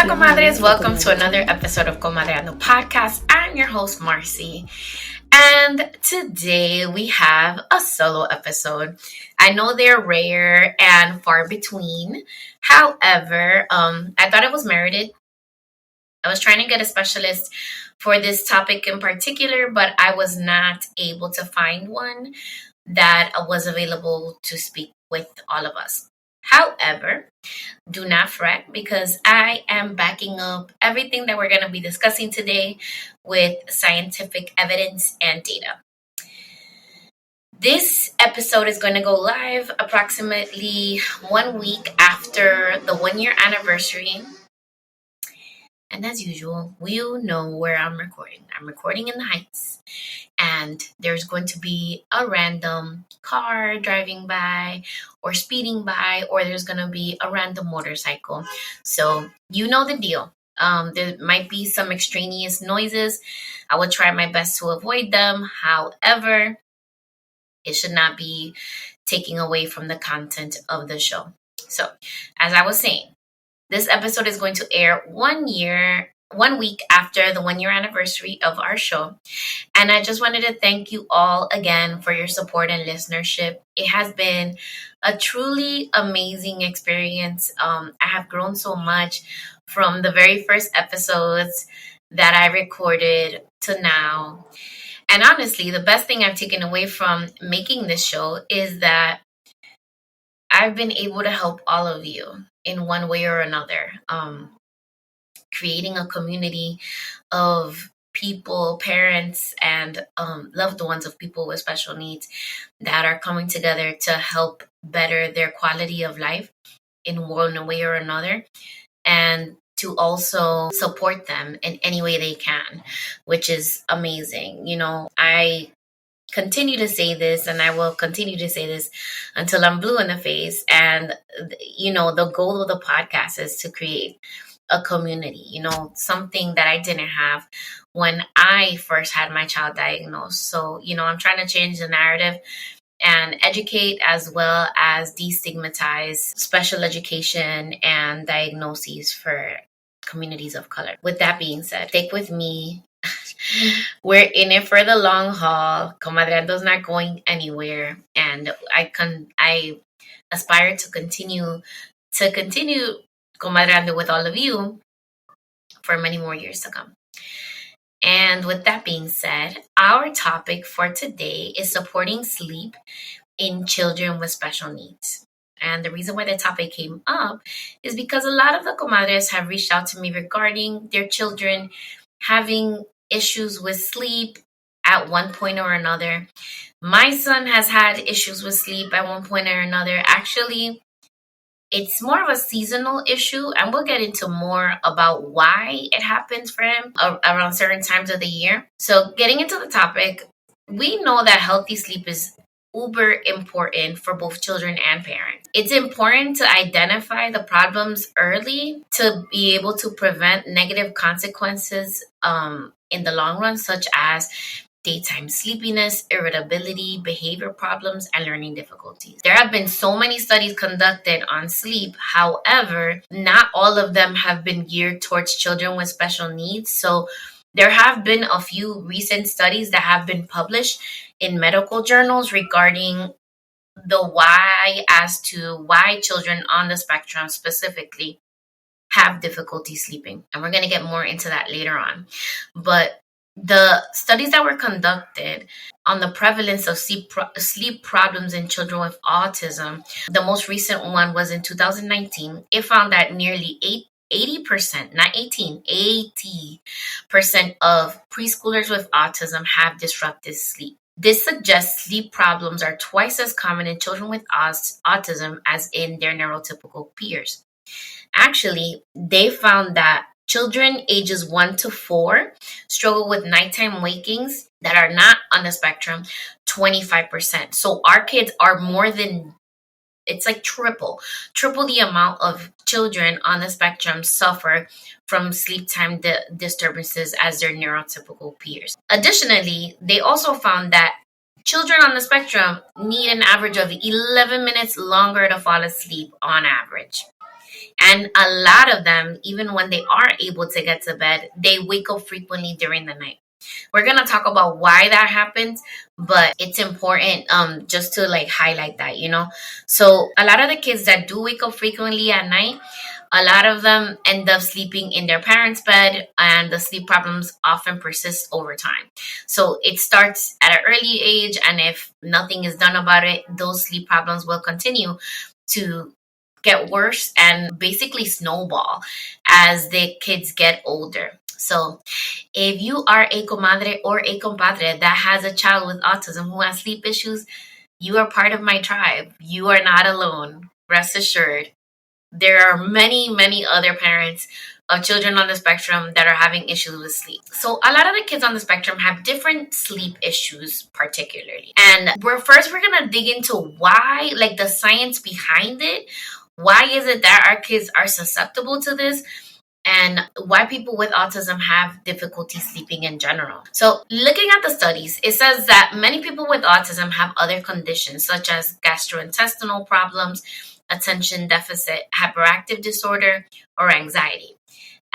Comadres. Welcome to another episode of Comadreando podcast. I'm your host, Marcy. And today we have a solo episode. I know they're rare and far between. However, I thought it was merited. I was trying to get a specialist for this topic in particular, but I was not able to find one that was available to speak with all of us. However, do not fret because I am backing up everything that we're going to be discussing today with scientific evidence and data. This episode is going to go live approximately 1 week after the 1-year anniversary. And as usual, you know where I'm recording. I'm recording in the Heights. And there's going to be a random car driving by or speeding by, or there's going to be a random motorcycle. So you know the deal. There might be some extraneous noises. I will try my best to avoid them. However, it should not be taking away from the content of the show. So, as I was saying, this episode is going to air 1 week after the 1-year anniversary of our show. And I just wanted to thank you all again for your support and listenership. It has been a truly amazing experience. I have grown so much from the very first episodes that I recorded to now. And honestly, the best thing I've taken away from making this show is that I've been able to help all of you in one way or another. Creating a community of people, parents, and loved ones of people with special needs that are coming together to help better their quality of life in one way or another, and to also support them in any way they can, which is amazing. You know, I continue to say this, and I will continue to say this until I'm blue in the face. And, you know, the goal of the podcast is to create a community, you know, something that I didn't have when I first had my child diagnosed. So, you know, I'm trying to change the narrative and educate as well as destigmatize special education and diagnoses for communities of color. With that being said, stick with me. We're in it for the long haul. Comadreando's not going anywhere, and I aspire to continue Comadreando with all of you for many more years to come. And with that being said, our topic for today is supporting sleep in children with special needs. And the reason why the topic came up is because a lot of the comadres have reached out to me regarding their children having issues with sleep at one point or another. My son has had issues with sleep at one point or another. Actually, it's more of a seasonal issue, and we'll get into more about why it happens for him around certain times of the year. So getting into the topic, we know that healthy sleep is uber important for both children and parents. It's important to identify the problems early to be able to prevent negative consequences in the long run, such as daytime sleepiness, irritability, behavior problems, and learning difficulties. There have been so many studies conducted on sleep. However, not all of them have been geared towards children with special needs. So there have been a few recent studies that have been published in medical journals regarding the why as to why children on the spectrum specifically have difficulty sleeping. And we're going to get more into that later on. But the studies that were conducted on the prevalence of sleep problems in children with autism, the most recent one was in 2019. It found that nearly 80%, not 18, 80% of preschoolers with autism have disrupted sleep. This suggests sleep problems are twice as common in children with autism as in their neurotypical peers. Actually, they found that children ages 1 to 4 struggle with nighttime wakings that are not on the spectrum, 25%. So our kids are more than, it's like triple the amount of children on the spectrum suffer from sleep time disturbances as their neurotypical peers. Additionally, they also found that children on the spectrum need an average of 11 minutes longer to fall asleep on average. And a lot of them, even when they are able to get to bed, they wake up frequently during the night. We're gonna talk about why that happens, but it's important just to like highlight that. So a lot of the kids that do wake up frequently at night, a lot of them end up sleeping in their parents' bed, and the sleep problems often persist over time. So it starts at an early age, and if nothing is done about it, those sleep problems will continue to get worse and basically snowball as the kids get older. So if you are a comadre or a compadre that has a child with autism who has sleep issues, you are part of my tribe. You are not alone. Rest assured. There are many, many other parents of children on the spectrum that are having issues with sleep. So a lot of the kids on the spectrum have different sleep issues particularly. And we're going to dig into why, like the science behind it. Why is it that our kids are susceptible to this? And why people with autism have difficulty sleeping in general. So looking at the studies, it says that many people with autism have other conditions such as gastrointestinal problems, attention deficit hyperactive disorder, or anxiety.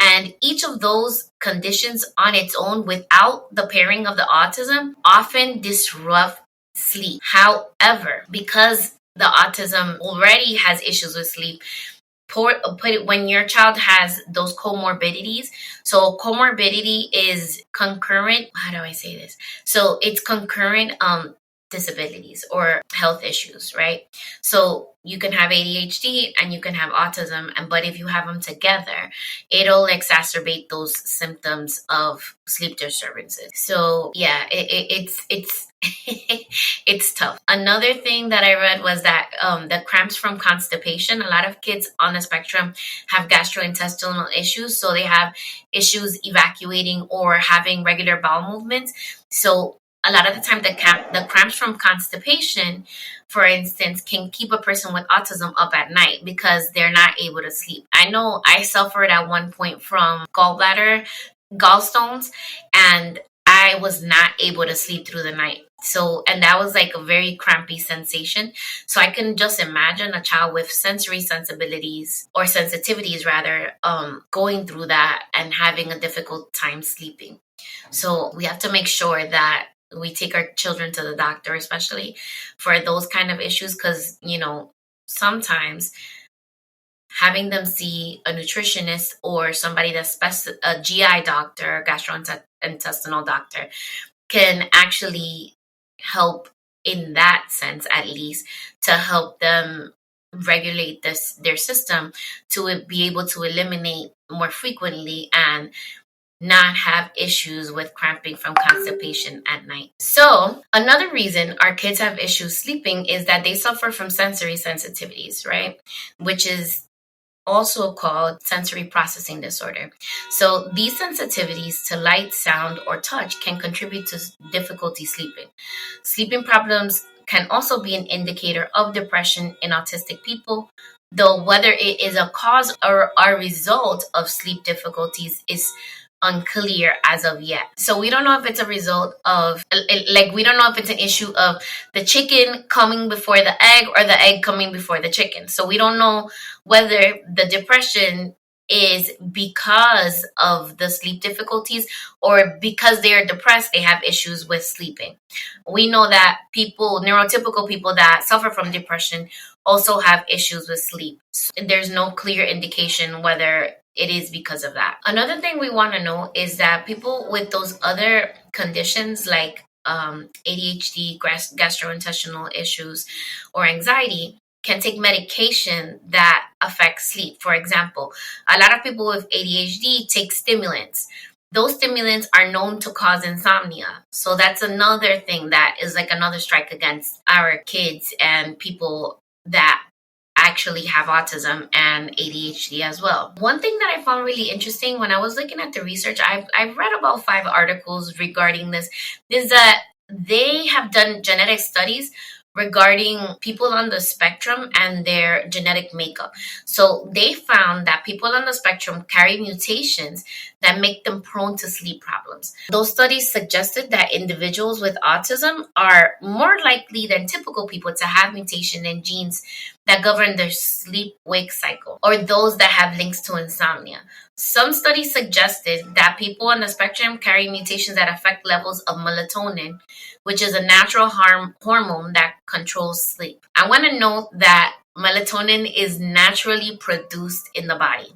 And each of those conditions on its own without the pairing of the autism often disrupt sleep. However, because the autism already has issues with sleep, when your child has those comorbidities. So comorbidity is concurrent. How do I say this? So it's concurrent disabilities or health issues, right? So you can have ADHD and you can have autism, but if you have them together, it'll exacerbate those symptoms of sleep disturbances. So yeah, it's it's tough. Another thing that I read was that the cramps from constipation. A lot of kids on the spectrum have gastrointestinal issues, so they have issues evacuating or having regular bowel movements. So a lot of the time, the cramps from constipation, for instance, can keep a person with autism up at night because they're not able to sleep. I know I suffered at one point from gallstones, and I was not able to sleep through the night. So, and that was like a very crampy sensation. So I can just imagine a child with sensory sensibilities or sensitivities rather, going through that and having a difficult time sleeping. So we have to make sure that we take our children to the doctor, especially for those kind of issues, because, sometimes having them see a nutritionist or somebody that's a GI doctor, gastrointestinal doctor, can actually help in that sense, at least, to help them regulate their system to be able to eliminate more frequently and not have issues with cramping from constipation at night. So another reason our kids have issues sleeping is that they suffer from sensory sensitivities, right? Which is also called sensory processing disorder. So these sensitivities to light, sound, or touch can contribute to difficulty sleeping. Sleeping problems can also be an indicator of depression in autistic people, though whether it is a cause or a result of sleep difficulties is unclear as of yet. So we don't know if it's a result of, we don't know if it's an issue of the chicken coming before the egg or the egg coming before the chicken. So we don't know whether the depression is because of the sleep difficulties or because they are depressed, they have issues with sleeping. We know that neurotypical people that suffer from depression also have issues with sleep. So there's no clear indication whether it is because of that. Another thing we want to know is that people with those other conditions like ADHD, gastrointestinal issues, or anxiety can take medication that affects sleep. For example, a lot of people with ADHD take stimulants. Those stimulants are known to cause insomnia. So that's another thing that is like another strike against our kids and people that actually have autism and ADHD as well. One thing that I found really interesting when I was looking at the research, I've read about 5 articles regarding this, is that they have done genetic studies regarding people on the spectrum and their genetic makeup. So they found that people on the spectrum carry mutations that make them prone to sleep problems. Those studies suggested that individuals with autism are more likely than typical people to have mutation in genes that govern their sleep-wake cycle, or those that have links to insomnia. Some studies suggested that people on the spectrum carry mutations that affect levels of melatonin, which is a natural hormone that controls sleep. I want to note that melatonin is naturally produced in the body.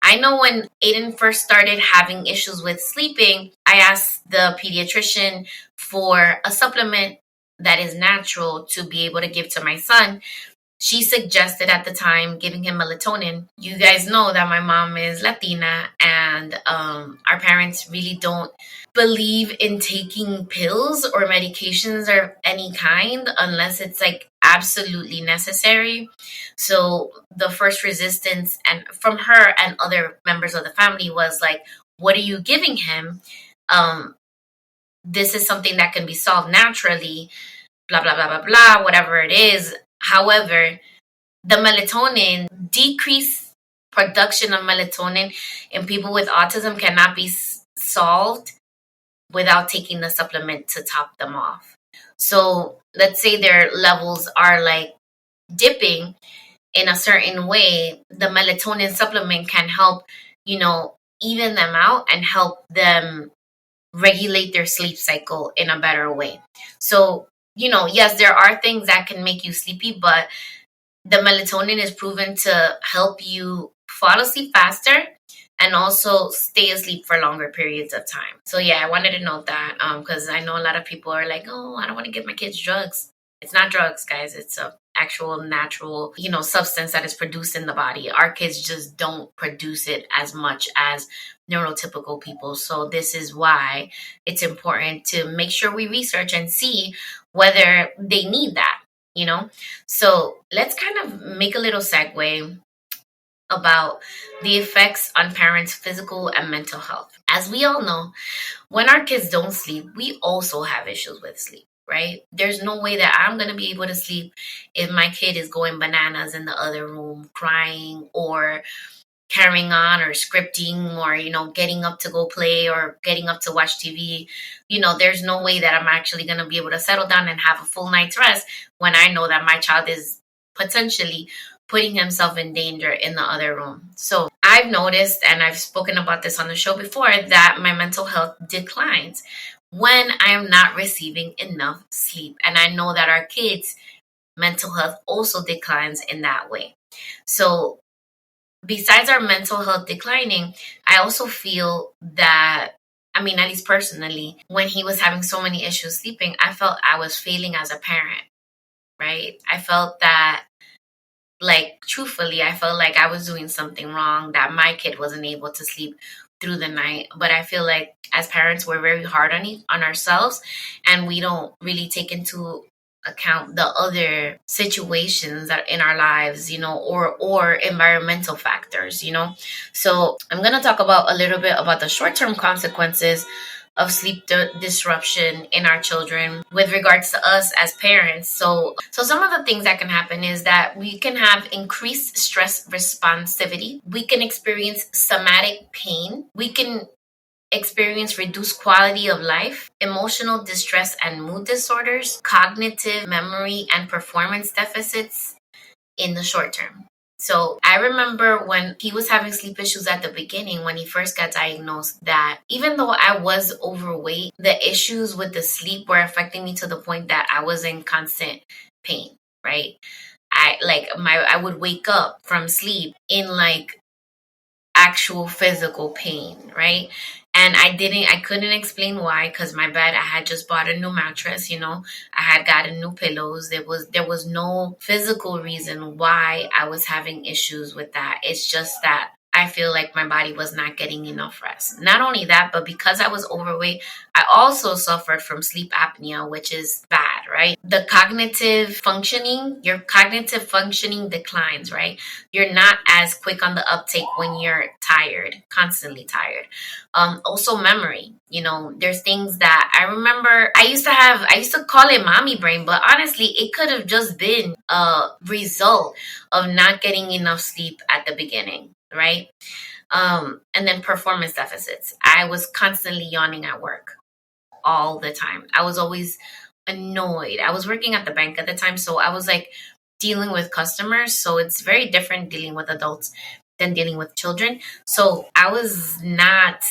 I know when Aiden first started having issues with sleeping, I asked the pediatrician for a supplement that is natural to be able to give to my son. She suggested at the time giving him melatonin. You guys know that my mom is Latina, and our parents really don't believe in taking pills or medications of any kind unless it's like absolutely necessary. So the first resistance and from her and other members of the family was like, what are you giving him? This is something that can be solved naturally, blah, blah, blah, blah, blah, whatever it is. However, the melatonin, decreased production of melatonin in people with autism cannot be solved without taking the supplement to top them off. So let's say their levels are like dipping in a certain way, the melatonin supplement can help, even them out and help them regulate their sleep cycle in a better way. So, yes, there are things that can make you sleepy, but the melatonin is proven to help you fall asleep faster and also stay asleep for longer periods of time. So yeah, I wanted to note that because I know a lot of people are like, oh, I don't want to give my kids drugs. It's not drugs, guys. It's a actual natural, substance that is produced in the body. Our kids just don't produce it as much as neurotypical people. So this is why it's important to make sure we research and see whether they need that. So let's kind of make a little segue about the effects on parents' physical and mental health. As we all know, when our kids don't sleep, we also have issues with sleep, right? There's no way that I'm going to be able to sleep if my kid is going bananas in the other room, crying or carrying on or scripting or, getting up to go play or getting up to watch TV. There's no way that I'm actually going to be able to settle down and have a full night's rest when I know that my child is potentially putting himself in danger in the other room. So I've noticed, and I've spoken about this on the show before, that my mental health declines when I am not receiving enough sleep. And I know that our kids' mental health also declines in that way. So besides our mental health declining, I also feel that, at least personally, when he was having so many issues sleeping, I felt I was failing as a parent, right? I felt that, truthfully, I felt like I was doing something wrong, that my kid wasn't able to sleep through the night. But I feel like as parents, we're very hard on ourselves, and we don't really take into account the other situations that in our lives, or environmental factors, So I'm going to talk about a little bit about the short-term consequences of sleep disruption in our children with regards to us as parents. So some of the things that can happen is that we can have increased stress responsivity. We can experience somatic pain. We can experience reduced quality of life, emotional distress and mood disorders, cognitive memory and performance deficits in the short term. So I remember when he was having sleep issues at the beginning, when he first got diagnosed, that even though I was overweight, the issues with the sleep were affecting me to the point that I was in constant pain, right? I would wake up from sleep in actual physical pain, right? And I couldn't explain why, because my bed, I had just bought a new mattress, I had gotten new pillows. There was no physical reason why I was having issues with that. It's just that I feel like my body was not getting enough rest. Not only that, but because I was overweight, I also suffered from sleep apnea, which is bad, right? Your cognitive functioning declines, right? You're not as quick on the uptake when you're tired, constantly tired. Also memory, there's things that I remember I used to call it mommy brain, but honestly, it could have just been a result of not getting enough sleep at the beginning, right? And then performance deficits. I was constantly yawning at work all the time. I was always annoyed. I was working at the bank at the time, so I was like dealing with customers. So it's very different dealing with adults than dealing with children. So I was not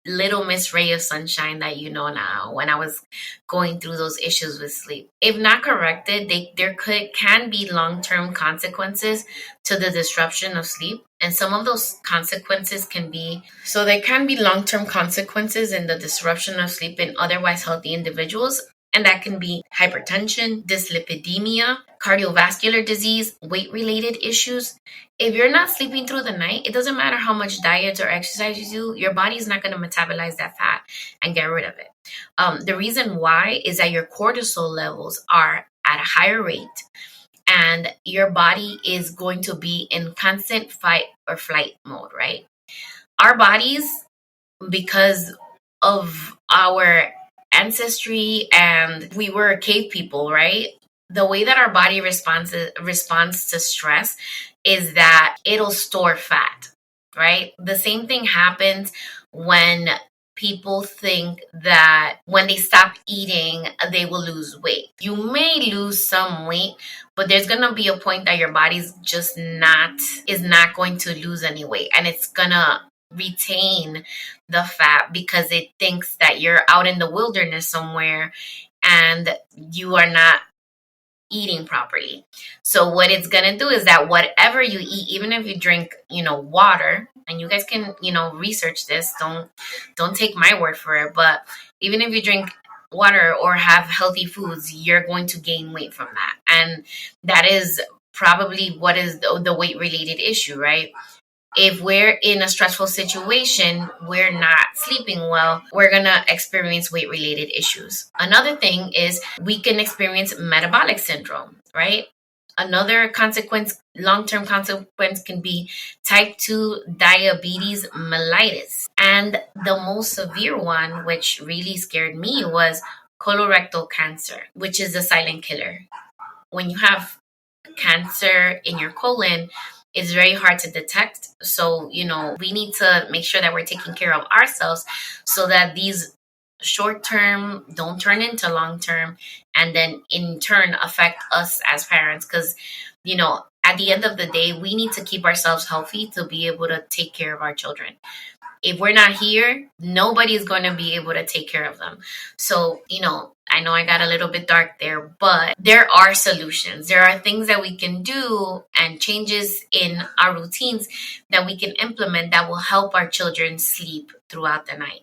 little Miss Ray of Sunshine that you know now when I was going through those issues with sleep. If not corrected, there can be long-term consequences to the disruption of sleep. And some of those consequences can be so there can be long-term consequences in the disruption of sleep in otherwise healthy individuals. And that can be hypertension, dyslipidemia, cardiovascular disease, weight related issues. If you're not sleeping through the night, it doesn't matter how much diet or exercise you do, your body is not going to metabolize that fat and get rid of it. The reason why is that your cortisol levels are at a higher rate and your body is going to be in constant fight or flight mode, right? Our bodies, because of our ancestry and we were cave people, right? The way that our body responds to stress is that it'll store fat, right? The same thing happens when people think that when they stop eating, they will lose weight. You may lose some weight, but there's going to be a point that your body's just is not going to lose any weight, and it's going to retain the fat because it thinks that you're out in the wilderness somewhere and you are not eating properly. So what it's going to do is that whatever you eat, even if you drink, water, and you guys can, research this, don't take my word for it, but even if you drink water or have healthy foods, you're going to gain weight from that. And that is probably what is the weight related issue, right? If we're in a stressful situation, we're not sleeping well, we're going to experience weight related issues. Another thing is we can experience metabolic syndrome, right? Another consequence, long-term consequence, can be type 2 diabetes mellitus. And the most severe one, which really scared me, was colorectal cancer, which is a silent killer. When you have cancer in your colon, it's very hard to detect. So, we need to make sure that we're taking care of ourselves so that these short term don't turn into long term and then in turn affect us as parents. Because, at the end of the day, we need to keep ourselves healthy to be able to take care of our children. If we're not here, nobody's going to be able to take care of them. So, I know I got a little bit dark there, but there are solutions. There are things that we can do and changes in our routines that we can implement that will help our children sleep throughout the night.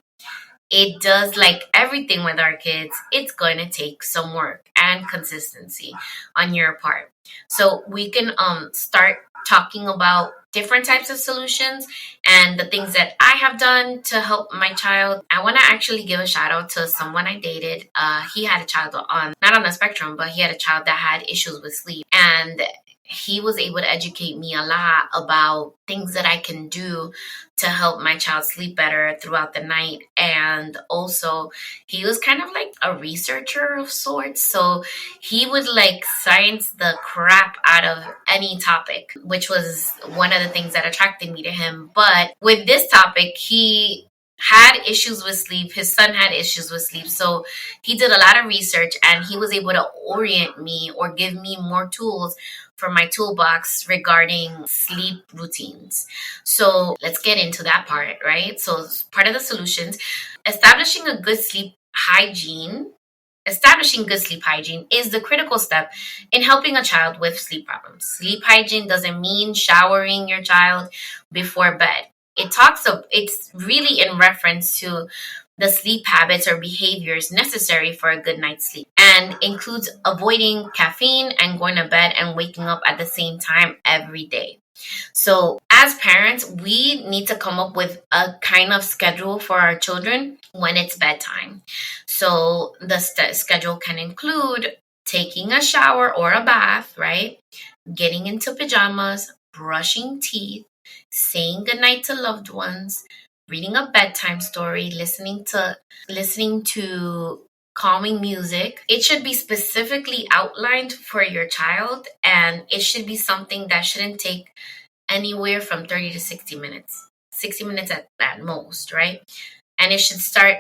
It does, like everything with our kids, it's going to take some work and consistency on your part. So we can start talking about different types of solutions and the things that I have done to help my child. I want to actually give a shout out to someone I dated. He had a child not on the spectrum, but he had a child that had issues with sleep. And he was able to educate me a lot about things that I can do to help my child sleep better throughout the night. And also, he was kind of like a researcher of sorts. So he would like science the crap out of any topic, which was one of the things that attracted me to him. But with this topic, he had issues with sleep. His son had issues with sleep. So he did a lot of research and he was able to orient me or give me more tools for my toolbox regarding sleep routines. So let's get into that part, right? So part of the solutions, establishing good sleep hygiene is the critical step in helping a child with sleep problems. Sleep hygiene doesn't mean showering your child before bed. It's really in reference to the sleep habits or behaviors necessary for a good night's sleep and includes avoiding caffeine and going to bed and waking up at the same time every day. So as parents, we need to come up with a kind of schedule for our children when it's bedtime. So the schedule can include taking a shower or a bath, right? Getting into pajamas, brushing teeth, saying goodnight to loved ones, reading a bedtime story, listening to calming music. It should be specifically outlined for your child, and it should be something that shouldn't take anywhere from 30 to 60 minutes. 60 minutes at most, right? And it should start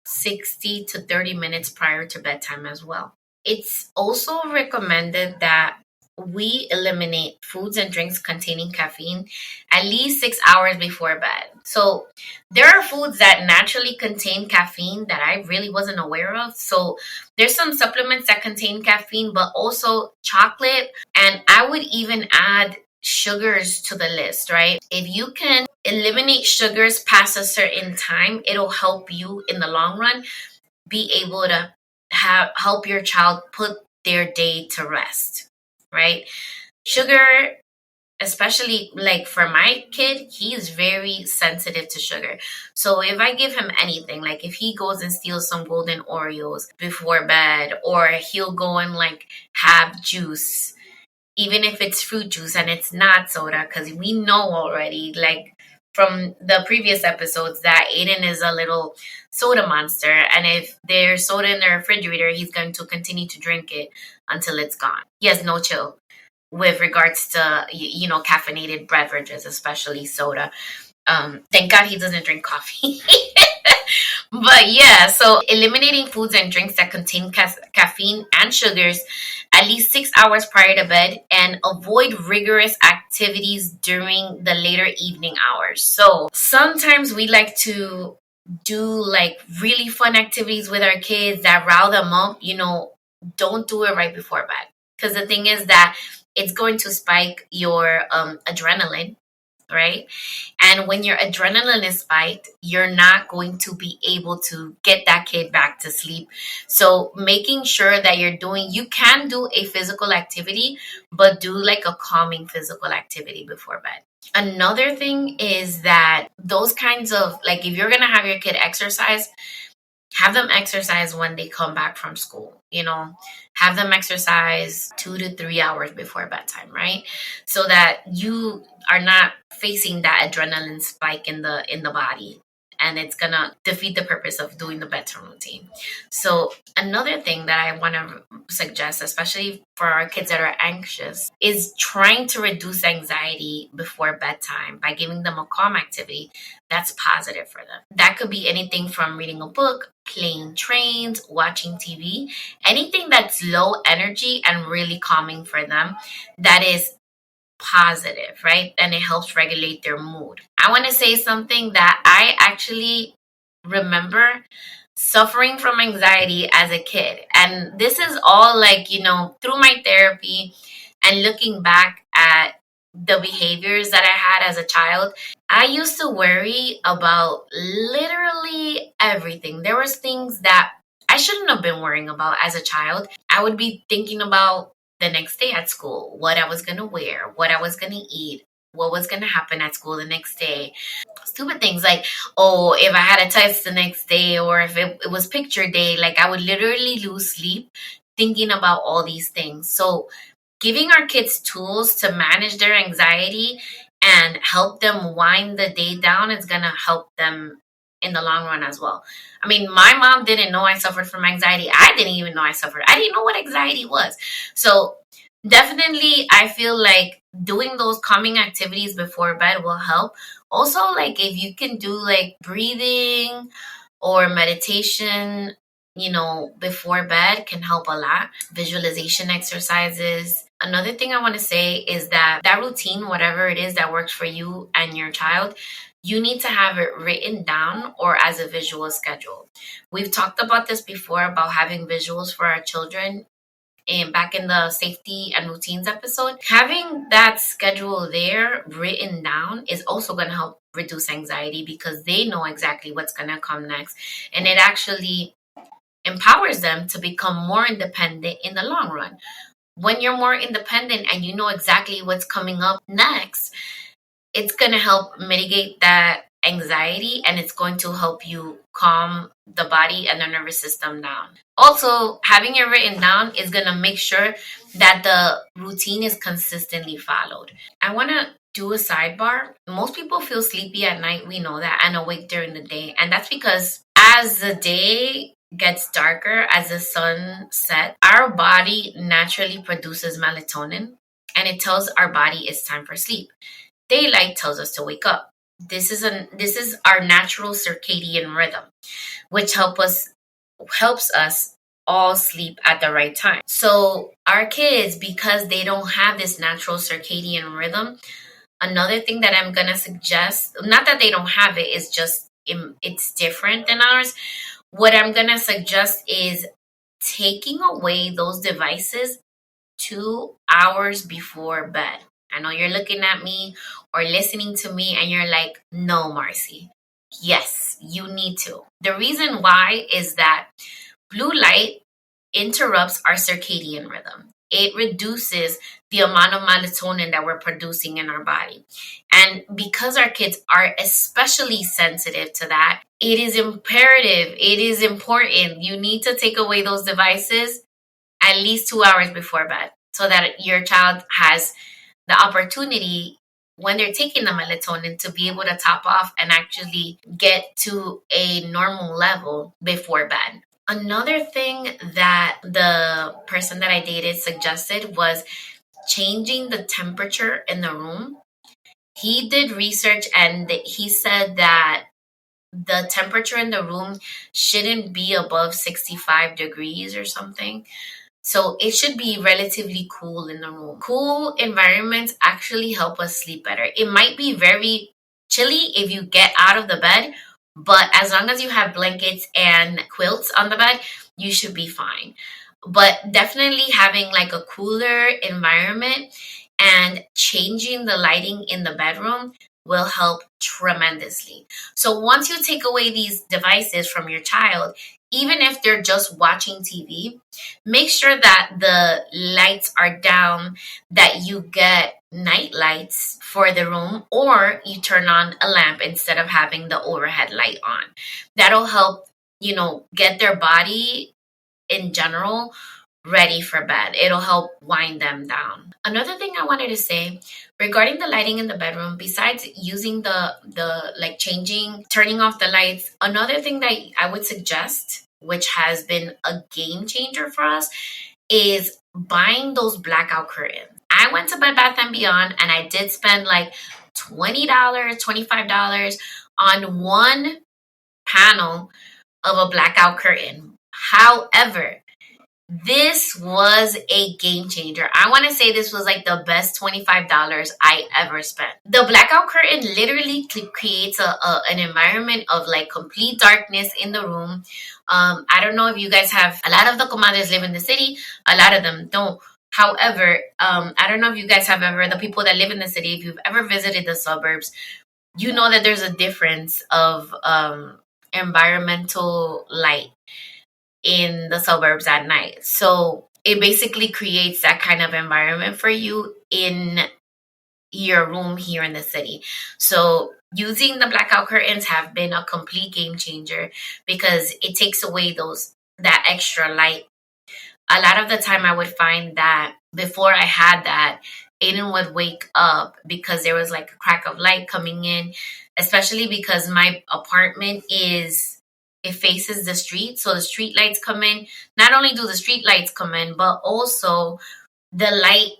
60 to 30 minutes prior to bedtime as well. It's also recommended that we eliminate foods and drinks containing caffeine at least 6 hours before bed. So there are foods that naturally contain caffeine that I really wasn't aware of. So there's some supplements that contain caffeine, but also chocolate. And I would even add sugars to the list, right? If you can eliminate sugars past a certain time, it'll help you in the long run be able to help your child put their day to rest, right? Sugar, especially like for my kid, he is very sensitive to sugar. So if I give him anything, like if he goes and steals some golden Oreos before bed, or he'll go and like have juice, even if it's fruit juice and it's not soda, because we know already, like from the previous episodes, that Aiden is a little soda monster. And if there's soda in the refrigerator, he's going to continue to drink it until it's gone. He has no chill with regards to, caffeinated beverages, especially soda. Thank God he doesn't drink coffee. But yeah, so eliminating foods and drinks that contain caffeine and sugars at least 6 hours prior to bed, and avoid rigorous activities during the later evening hours. So sometimes we like to do like really fun activities with our kids that rile them up. Don't do it right before bed. Because the thing is that it's going to spike your adrenaline, right? And when your adrenaline is spiked, you're not going to be able to get that kid back to sleep. So making sure that you can do a physical activity, but do like a calming physical activity before bed. Another thing is that those kinds of, like, if you're going to have your kid exercise, have them exercise when they come back from school. Have them exercise 2 to 3 hours before bedtime, right? So that you are not facing that adrenaline spike in the body, and it's gonna defeat the purpose of doing the bedtime routine. So another thing that I want to suggest, especially for our kids that are anxious, is trying to reduce anxiety before bedtime by giving them a calm activity that's positive for them. That could be anything from reading a book, playing trains, watching TV, anything that's low energy and really calming for them, that is positive, right? And it helps regulate their mood. I want to say something that I actually remember suffering from anxiety as a kid. And this is all like, through my therapy and looking back at the behaviors that I had as a child. I used to worry about literally everything. There was things that I shouldn't have been worrying about as a child. I would be thinking about the next day at school, what I was going to wear, what I was going to eat, what was going to happen at school the next day. Stupid things like, oh, if I had a test the next day, or if it was picture day, like I would literally lose sleep thinking about all these things. So giving our kids tools to manage their anxiety and help them wind the day down is going to help them in the long run as well. I mean, my mom didn't know I suffered from anxiety. I didn't even know I suffered. I didn't know what anxiety was. So definitely, I feel like doing those calming activities before bed will help. Also, like if you can do like breathing or meditation, before bed, can help a lot. Visualization exercises. Another thing I want to say is that routine, whatever it is that works for you and your child, you need to have it written down or as a visual schedule. We've talked about this before, about having visuals for our children, and back in the safety and routines episode. Having that schedule there written down is also going to help reduce anxiety, because they know exactly what's going to come next. And it actually empowers them to become more independent in the long run. When you're more independent and you know exactly what's coming up next, it's going to help mitigate that anxiety, and it's going to help you calm the body and the nervous system down. Also, having it written down is going to make sure that the routine is consistently followed. I want to do a sidebar. Most people feel sleepy at night, we know that, and awake during the day. And that's because as the day gets darker, as the sun sets, our body naturally produces melatonin, and it tells our body it's time for sleep. Daylight tells us to wake up. This is our natural circadian rhythm, which helps us all sleep at the right time. So our kids, because they don't have this natural circadian rhythm, another thing that I'm gonna suggest, not that they don't have it, it's just it's different than ours. What I'm gonna suggest is taking away those devices 2 hours before bed. I know you're looking at me or listening to me and you're like, no, Marcy. Yes, you need to. The reason why is that blue light interrupts our circadian rhythm. It reduces the amount of melatonin that we're producing in our body. And because our kids are especially sensitive to that, it is imperative, it is important. You need to take away those devices at least 2 hours before bed so that your child has the opportunity when they're taking the melatonin to be able to top off and actually get to a normal level before bed. Another thing that the person that I dated suggested was changing the temperature in the room. He did research and he said that the temperature in the room shouldn't be above 65 degrees or something. So it should be relatively cool in the room. Cool environments actually help us sleep better. It might be very chilly if you get out of the bed, but as long as you have blankets and quilts on the bed, you should be fine. But definitely having like a cooler environment and changing the lighting in the bedroom will help tremendously. So once you take away these devices from your child, even if they're just watching TV, make sure that the lights are down, that you get night lights for the room, or you turn on a lamp instead of having the overhead light on. That'll help, get their body in general ready for bed. It'll help wind them down. Another thing I wanted to say regarding the lighting in the bedroom, besides using the like turning off the lights, another thing that I would suggest, which has been a game changer for us, is buying those blackout curtains. I went to Bed Bath and Beyond and I did spend like $20, $25 on one panel of a blackout curtain. However, this was a game changer. I want to say this was like the best $25 I ever spent. The blackout curtain literally creates an environment of like complete darkness in the room. I don't know if you guys have, a lot of the comadres live in the city, a lot of them don't. However, I don't know if you guys have ever, the people that live in the city, if you've ever visited the suburbs, you know that there's a difference of environmental light in the suburbs at night. So it basically creates that kind of environment for you in your room here in the city. So using the blackout curtains have been a complete game changer because it takes away that extra light. A lot of the time I would find that before I had that, Aiden would wake up because there was like a crack of light coming in, especially because my apartment it faces the street. So the street lights come in. Not only do the street lights come in, but also the light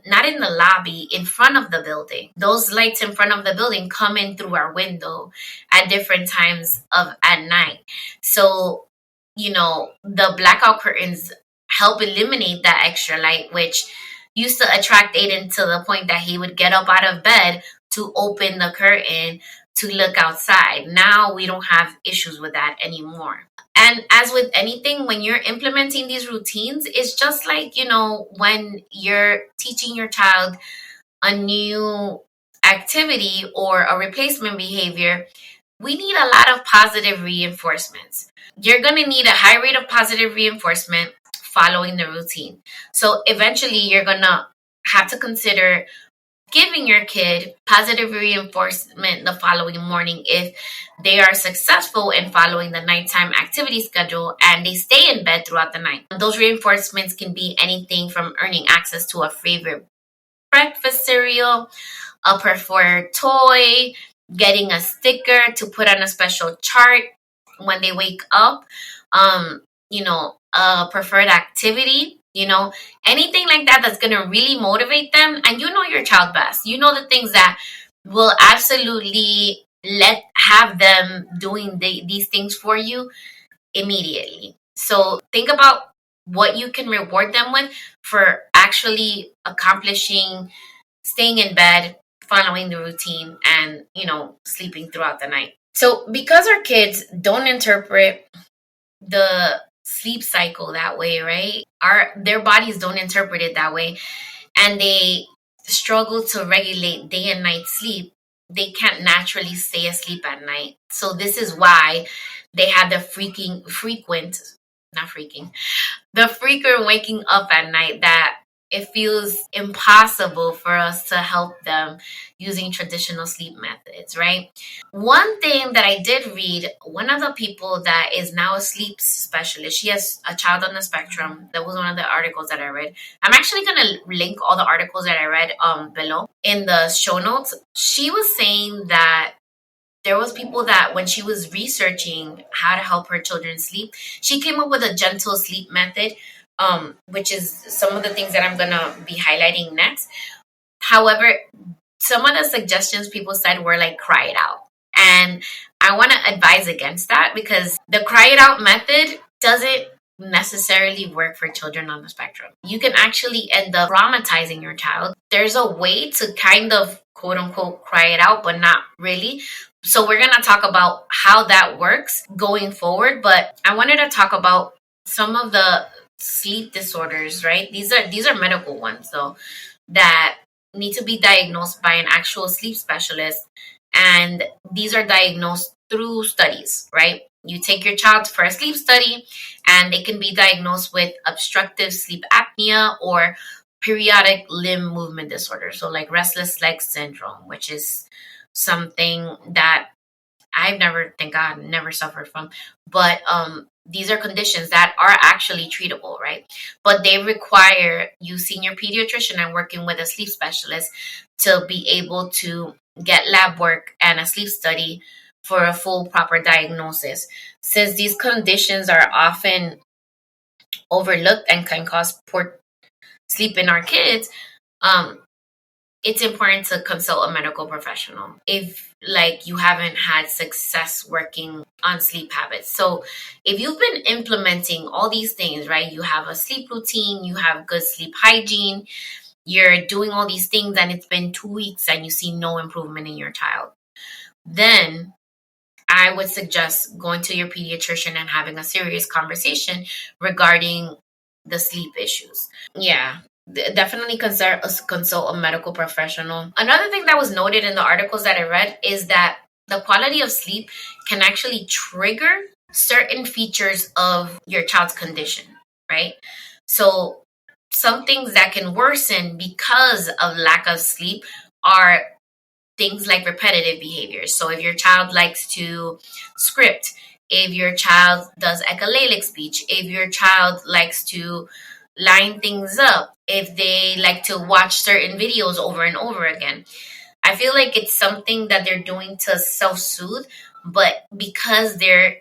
not in the lobby, in front of the building. Those lights in front of the building come in through our window at different times at night. So, the blackout curtains help eliminate that extra light, which used to attract Aiden to the point that he would get up out of bed to open the curtain to look outside. Now we don't have issues with that anymore. And as with anything, when you're implementing these routines, it's just like, when you're teaching your child a new activity or a replacement behavior, we need a lot of positive reinforcements. You're going to need a high rate of positive reinforcement following the routine. So eventually you're going to have to consider giving your kid positive reinforcement the following morning if they are successful in following the nighttime activity schedule and they stay in bed throughout the night. Those reinforcements can be anything from earning access to a favorite breakfast cereal, a preferred toy, getting a sticker to put on a special chart when they wake up, a preferred activity, anything like that that's going to really motivate them. And you know your child best. You know the things that will absolutely have them doing these things for you immediately. So think about what you can reward them with for actually accomplishing staying in bed, following the routine, and sleeping throughout the night. So because our kids don't interpret the sleep cycle that way, right? Their bodies don't interpret it that way, and they struggle to regulate day and night sleep. They can't naturally stay asleep at night. So this is why they have the not freaking, the frequent waking up at night that it feels impossible for us to help them using traditional sleep methods, right? One thing that I did read, one of the people that is now a sleep specialist, she has a child on the spectrum. That was one of the articles that I read. I'm actually going to link all the articles that I read below in the show notes. She was saying that there was people that when she was researching how to help her children sleep, she came up with a gentle sleep method, which is some of the things that I'm going to be highlighting next. However, some of the suggestions people said were like cry it out. And I want to advise against that because the cry it out method doesn't necessarily work for children on the spectrum. You can actually end up traumatizing your child. There's a way to kind of quote unquote cry it out, but not really. So we're going to talk about how that works going forward. But I wanted to talk about some of the sleep disorders, right? These are medical ones though, that need to be diagnosed by an actual sleep specialist. And these are diagnosed through studies, right? You take your child for a sleep study and they can be diagnosed with obstructive sleep apnea or periodic limb movement disorder. So like restless leg syndrome, which is something that I've never, thank God, never suffered from. But these are conditions that are actually treatable, right? But they require you seeing your pediatrician and working with a sleep specialist to be able to get lab work and a sleep study for a full proper diagnosis. Since these conditions are often overlooked and can cause poor sleep in our kids, um, it's important to consult a medical professional if like you haven't had success working on sleep habits. So if you've been implementing all these things, right? You have a sleep routine, you have good sleep hygiene, you're doing all these things and it's been 2 weeks and you see no improvement in your child, then I would suggest going to your pediatrician and having a serious conversation regarding the sleep issues. Yeah, definitely consult a medical professional. Another thing that was noted in the articles that I read is that the quality of sleep can actually trigger certain features of your child's condition, right? So some things that can worsen because of lack of sleep are things like repetitive behaviors. So if your child likes to script, if your child does echolalic speech, if your child likes to line things up, if they like to watch certain videos over and over again, I feel like it's something that they're doing to self-soothe, but because they're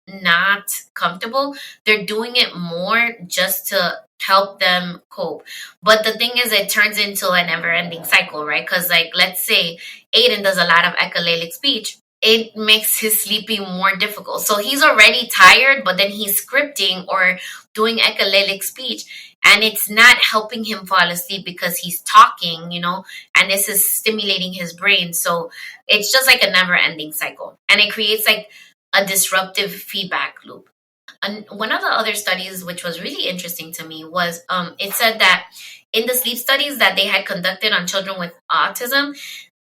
not comfortable, they're doing it more just to help them cope. But the thing is, it turns into a never ending cycle, right? Because, like, let's say Aiden does a lot of echolalic speech, it makes his sleeping more difficult. So he's already tired, but then he's scripting or doing echolalic speech, and it's not helping him fall asleep because he's talking, and this is stimulating his brain. So it's just like a never ending cycle, and it creates like a disruptive feedback loop. And one of the other studies, which was really interesting to me, was it said that in the sleep studies that they had conducted on children with autism,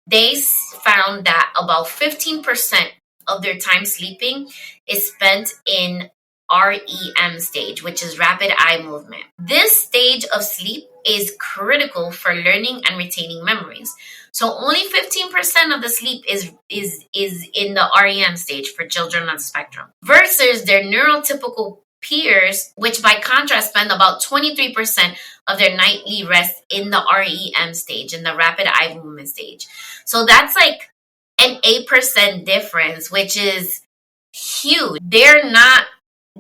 they found that about 15% of their time sleeping is spent in REM stage, which is rapid eye movement. This stage of sleep is critical for learning and retaining memories. So only 15% of the sleep is in the REM stage for children on the spectrum versus their neurotypical peers, which by contrast spend about 23% of their nightly rest in the REM stage, in the rapid eye movement stage. So that's like an 8% difference, which is huge. They're not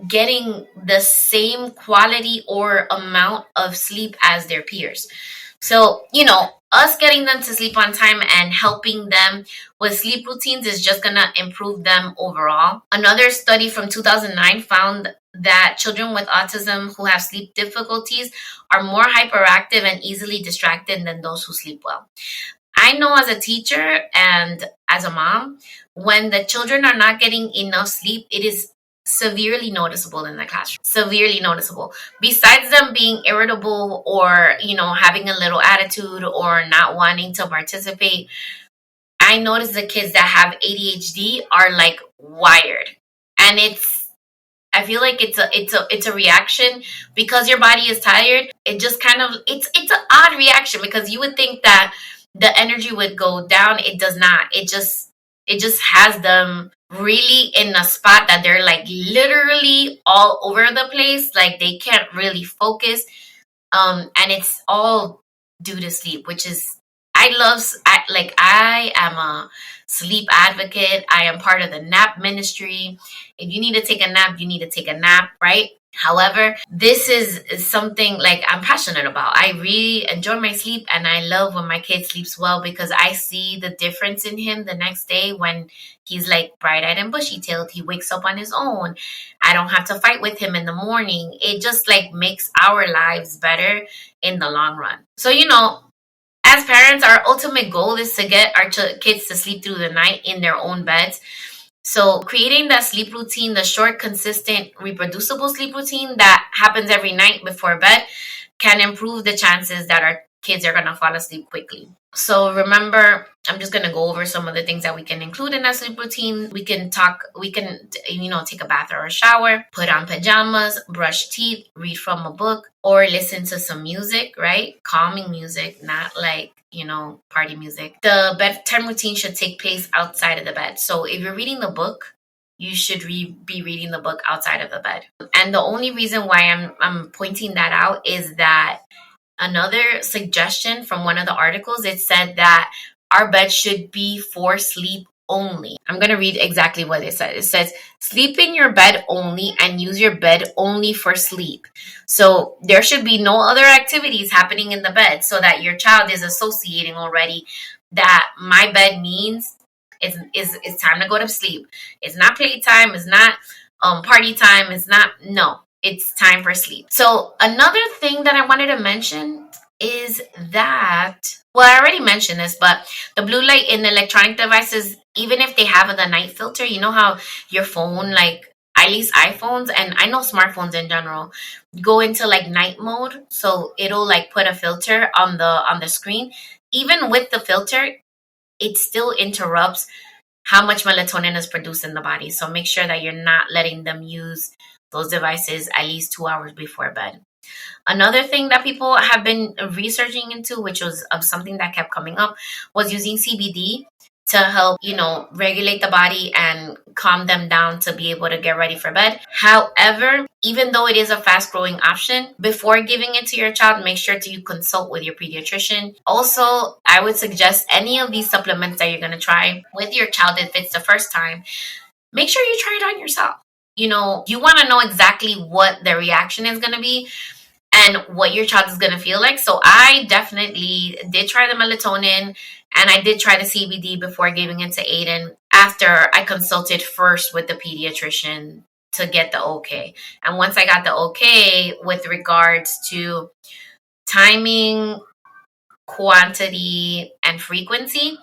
getting the same quality or amount of sleep as their peers. So, us getting them to sleep on time and helping them with sleep routines is just going to improve them overall. Another study from 2009 found that children with autism who have sleep difficulties are more hyperactive and easily distracted than those who sleep well. I know as a teacher and as a mom, when the children are not getting enough sleep, it is severely noticeable in the classroom. Severely noticeable. Besides them being irritable or, having a little attitude or not wanting to participate, I notice the kids that have ADHD are like wired. And I feel like it's a reaction because your body is tired. It just kind of it's an odd reaction because you would think that the energy would go down. It does not. It just has them really in a spot that they're like literally all over the place. Like they can't really focus. And it's all due to sleep, which is I am a sleep advocate. I am part of the nap ministry. If you need to take a nap, you need to take a nap, right? However, this is something like I'm passionate about. I really enjoy my sleep and I love when my kid sleeps well because I see the difference in him the next day when he's like bright-eyed and bushy-tailed. He wakes up on his own. I don't have to fight with him in the morning. It just like makes our lives better in the long run. So, as parents, our ultimate goal is to get our kids to sleep through the night in their own beds. So creating that sleep routine, the short, consistent, reproducible sleep routine that happens every night before bed can improve the chances that our kids are going to fall asleep quickly. So remember, I'm just going to go over some of the things that we can include in that sleep routine. We can take a bath or a shower, put on pajamas, brush teeth, read from a book, or listen to some music, right? Calming music, not like party music. The bedtime routine should take place outside of the bed. So if you're reading the book, you should be reading the book outside of the bed. And the only reason why I'm pointing that out is that another suggestion from one of the articles, it said that our bed should be for sleep only. I'm going to read exactly what it says. It says, sleep in your bed only and use your bed only for sleep. So there should be no other activities happening in the bed so that your child is associating already that my bed means it's time to go to sleep. It's not playtime. It's not party time. No, it's time for sleep. So another thing that I wanted to mention is that, well, I already mentioned this, but the blue light in electronic devices, even if they have the night filter, you know how your phone, like at least iPhones, and I know smartphones in general, go into like night mode. So it'll like put a filter on the screen. Even with the filter, it still interrupts how much melatonin is produced in the body. So make sure that you're not letting them use those devices at least 2 hours before bed. Another thing that people have been researching into, which was something that kept coming up, was using CBD to help, regulate the body and calm them down to be able to get ready for bed. However, even though it is a fast-growing option, before giving it to your child, make sure to consult with your pediatrician. Also, I would suggest any of these supplements that you're going to try with your child if it's the first time, make sure you try it on yourself. You want to know exactly what the reaction is going to be and what your child is going to feel like. So I definitely did try the melatonin and I did try the CBD before giving it to Aiden after I consulted first with the pediatrician to get the okay. And once I got the okay with regards to timing, quantity, and frequency,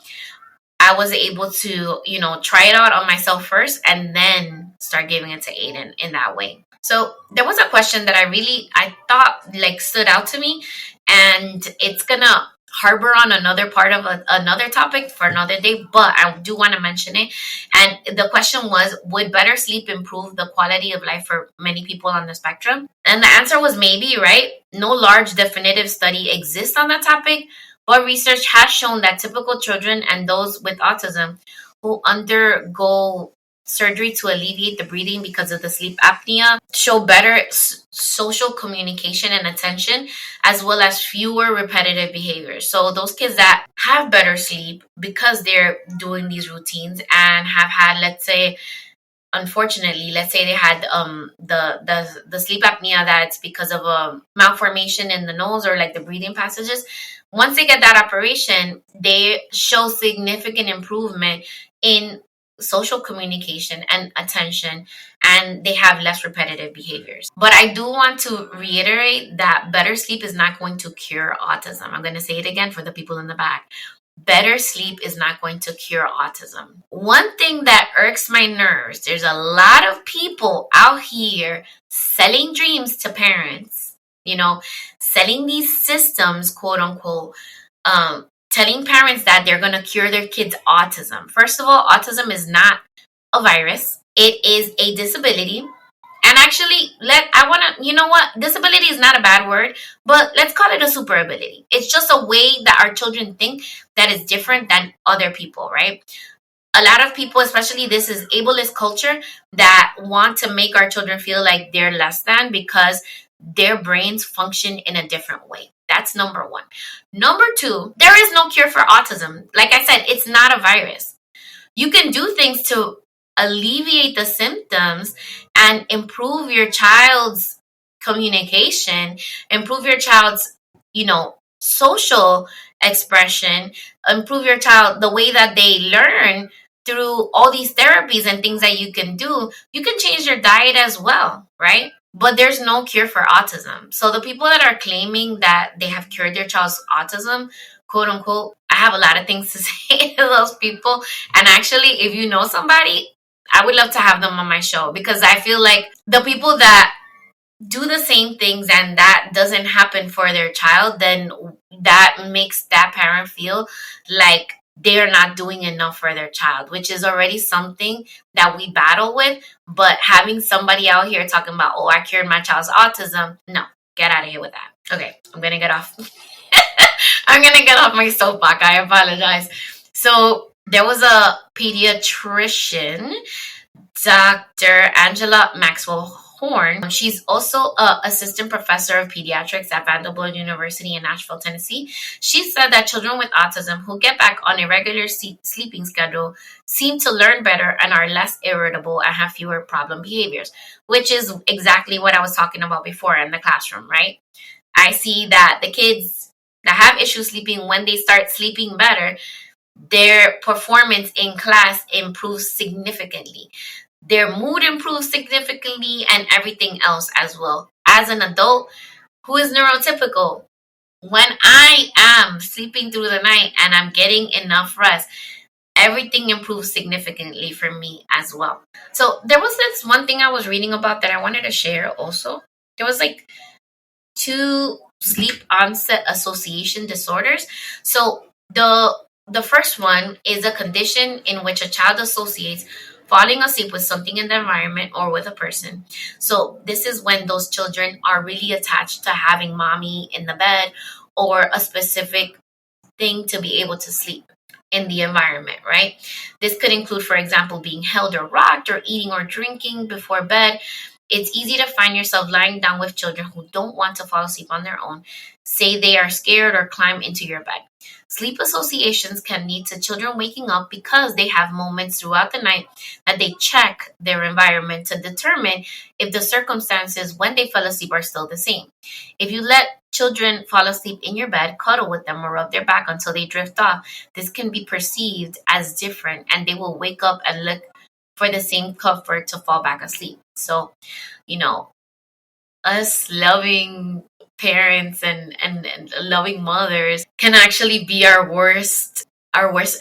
I was able to, try it out on myself first and then start giving it to Aiden in that way. So there was a question that I thought like stood out to me, and it's gonna harbor on another part of another topic for another day, but I do want to mention it. And the question was, would better sleep improve the quality of life for many people on the spectrum? And the answer was maybe, right? No large definitive study exists on that topic, but research has shown that typical children and those with autism who undergo surgery to alleviate the breathing because of the sleep apnea show better social communication and attention, as well as fewer repetitive behaviors. So those kids that have better sleep because they're doing these routines and have had, let's say, unfortunately, let's say they had the sleep apnea that's because of a malformation in the nose or like the breathing passages. Once they get that operation, they show significant improvement in social communication and attention, and they have less repetitive behaviors. But I do want to reiterate that better sleep is not going to cure autism. I'm going to say it again for the people in the back. Better sleep is not going to cure autism. One thing that irks my nerves, there's a lot of people out here selling dreams to parents, selling these systems, quote unquote, telling parents that they're going to cure their kids' autism. First of all, autism is not a virus. It is a disability. And actually, disability is not a bad word, but let's call it a super ability. It's just a way that our children think that is different than other people, right? A lot of people, especially this is ableist culture, that want to make our children feel like they're less than because their brains function in a different way. That's number one. Number two, there is no cure for autism. Like I said, it's not a virus. You can do things to alleviate the symptoms and improve your child's communication, improve your child's, social expression, improve your child, the way that they learn through all these therapies and things that you can do. You can change your diet as well, right? But there's no cure for autism. So the people that are claiming that they have cured their child's autism, quote unquote, I have a lot of things to say to those people. And actually, if you know somebody, I would love to have them on my show, because I feel like the people that do the same things and that doesn't happen for their child, then that makes that parent feel like they're not doing enough for their child, which is already something that we battle with. But having somebody out here talking about, oh, I cured my child's autism, no, get out of here with that. Okay, I'm going to get off. I'm going to get off my soapbox. I apologize. So there was a pediatrician, Dr. Angela Maxwell Horn. She's also an assistant professor of pediatrics at Vanderbilt University in Nashville, Tennessee. She said that children with autism who get back on a regular sleeping schedule seem to learn better and are less irritable and have fewer problem behaviors, which is exactly what I was talking about before in the classroom, right? I see that the kids that have issues sleeping, when they start sleeping better, their performance in class improves significantly. Their mood improves significantly and everything else as well. As an adult who is neurotypical, when I am sleeping through the night and I'm getting enough rest, everything improves significantly for me as well. So there was this one thing I was reading about that I wanted to share also. There was like 2 sleep onset association disorders. So the first one is a condition in which a child associates falling asleep with something in the environment or with a person. So this is when those children are really attached to having mommy in the bed or a specific thing to be able to sleep in the environment, right? This could include, for example, being held or rocked or eating or drinking before bed. It's easy to find yourself lying down with children who don't want to fall asleep on their own, say they are scared, or climb into your bed. Sleep associations can lead to children waking up because they have moments throughout the night that they check their environment to determine if the circumstances when they fell asleep are still the same. If you let children fall asleep in your bed, cuddle with them, or rub their back until they drift off, this can be perceived as different, and they will wake up and look for the same comfort to fall back asleep. So, us loving parents and loving mothers can actually be our worst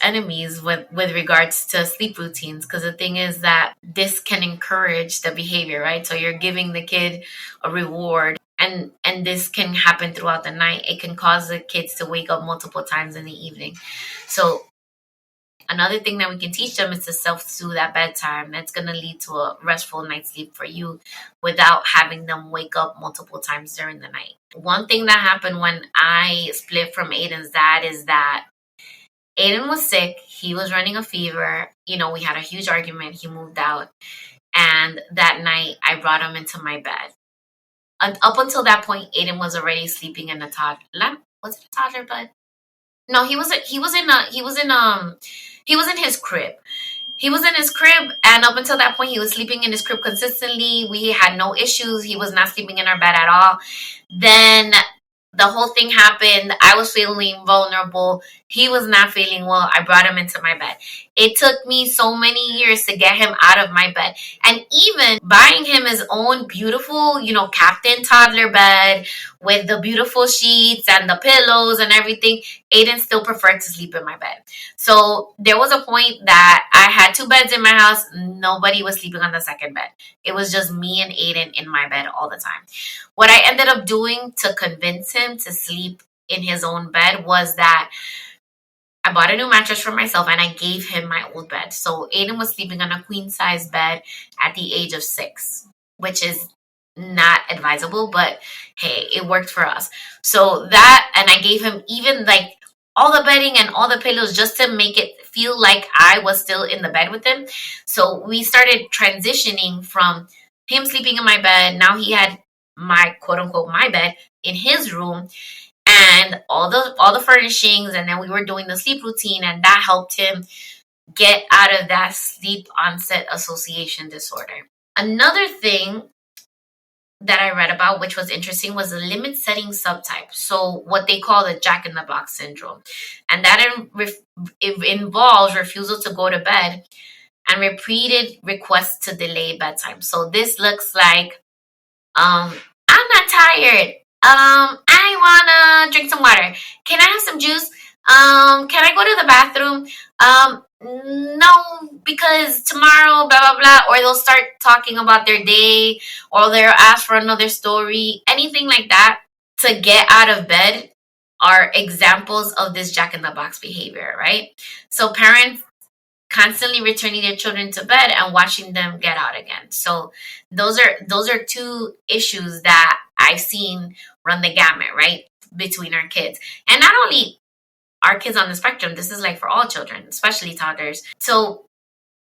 enemies with regards to sleep routines, because the thing is that this can encourage the behavior, right? So you're giving the kid a reward, and this can happen throughout the night. It can cause the kids to wake up multiple times in the evening. So another thing that we can teach them is to self-soothe at bedtime. That's going to lead to a restful night's sleep for you without having them wake up multiple times during the night. One thing that happened when I split from Aiden's dad is that Aiden was sick. He was running a fever. We had a huge argument. He moved out. And that night, I brought him into my bed. And up until that point, Aiden was already sleeping in the toddler. Was it a toddler bed? No, he was in his crib. He was in his crib, and up until that point, he was sleeping in his crib consistently. We had no issues. He was not sleeping in our bed at all. Then the whole thing happened. I was feeling vulnerable. He was not feeling well. I brought him into my bed. It took me so many years to get him out of my bed. And even buying him his own beautiful, captain toddler bed with the beautiful sheets and the pillows and everything, Aiden still preferred to sleep in my bed. So there was a point that I had 2 beds in my house. Nobody was sleeping on the second bed. It was just me and Aiden in my bed all the time. What I ended up doing to convince him to sleep in his own bed was that I bought a new mattress for myself and I gave him my old bed. So Aiden was sleeping on a queen size bed at the age of 6, which is not advisable, but hey, it worked for us. So that, and I gave him even like all the bedding and all the pillows just to make it feel like I was still in the bed with him. So we started transitioning from him sleeping in my bed. Now he had my quote unquote my bed in his room and all the furnishings, and then we were doing the sleep routine, and that helped him get out of that sleep onset association disorder. Another thing that I read about, which was interesting, was the limit setting subtype. So what they call the Jack in the Box syndrome. And that it involves refusal to go to bed and repeated requests to delay bedtime. So this looks like, I'm not tired. I wanna drink some water. Can I have some juice? Can I go to the bathroom? No, because tomorrow, blah, blah, blah. Or they'll start talking about their day, or they'll ask for another story, anything like that to get out of bed are examples of this Jack in the Box behavior, right? So parents constantly returning their children to bed and watching them get out again. So those are 2 issues that I've seen run the gamut, right, between our kids. And not only our kids on the spectrum, this is like for all children, especially toddlers. So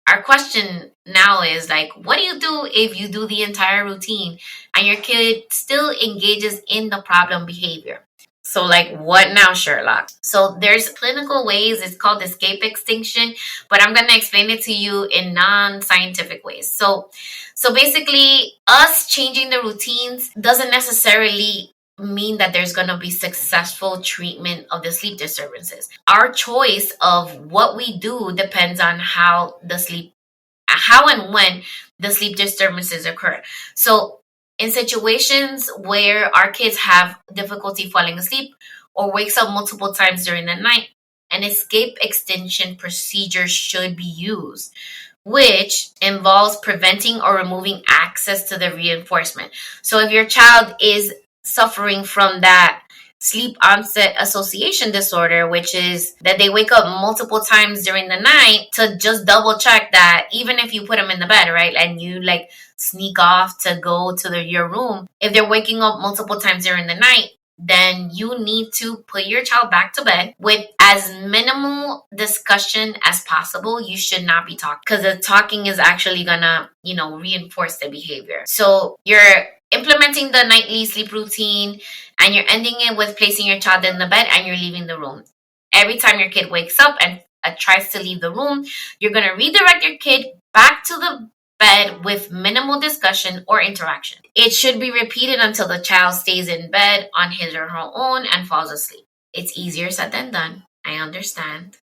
our question now is like, what do you do if you do the entire routine and your kid still engages in the problem behavior? So like, what now, Sherlock? So there's clinical ways. It's called escape extinction, but I'm going to explain it to you in non-scientific ways. So basically, us changing the routines doesn't necessarily mean that there's going to be successful treatment of the sleep disturbances. Our choice of what we do depends on how and when the sleep disturbances occur. So in situations where our kids have difficulty falling asleep or wakes up multiple times during the night, an escape extinction procedure should be used, which involves preventing or removing access to the reinforcement. So if your child is suffering from that sleep onset association disorder, which is that they wake up multiple times during the night, to just double check that even if you put them in the bed, right, and you like sneak off to go to your room, if they're waking up multiple times during the night, then you need to put your child back to bed with as minimal discussion as possible. You should not be talking, because the talking is actually gonna, reinforce the behavior. So you're implementing the nightly sleep routine and you're ending it with placing your child in the bed and you're leaving the room. Every time your kid wakes up and tries to leave the room, you're going to redirect your kid back to the bed with minimal discussion or interaction. It should be repeated until the child stays in bed on his or her own and falls asleep. It's easier said than done. I understand.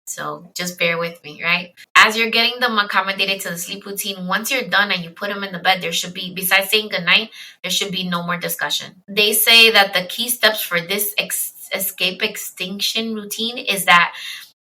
So just bear with me, right? As you're getting them accommodated to the sleep routine, once you're done and you put them in the bed, there should be, besides saying goodnight, there should be no more discussion. They say that the key steps for this escape extinction routine is that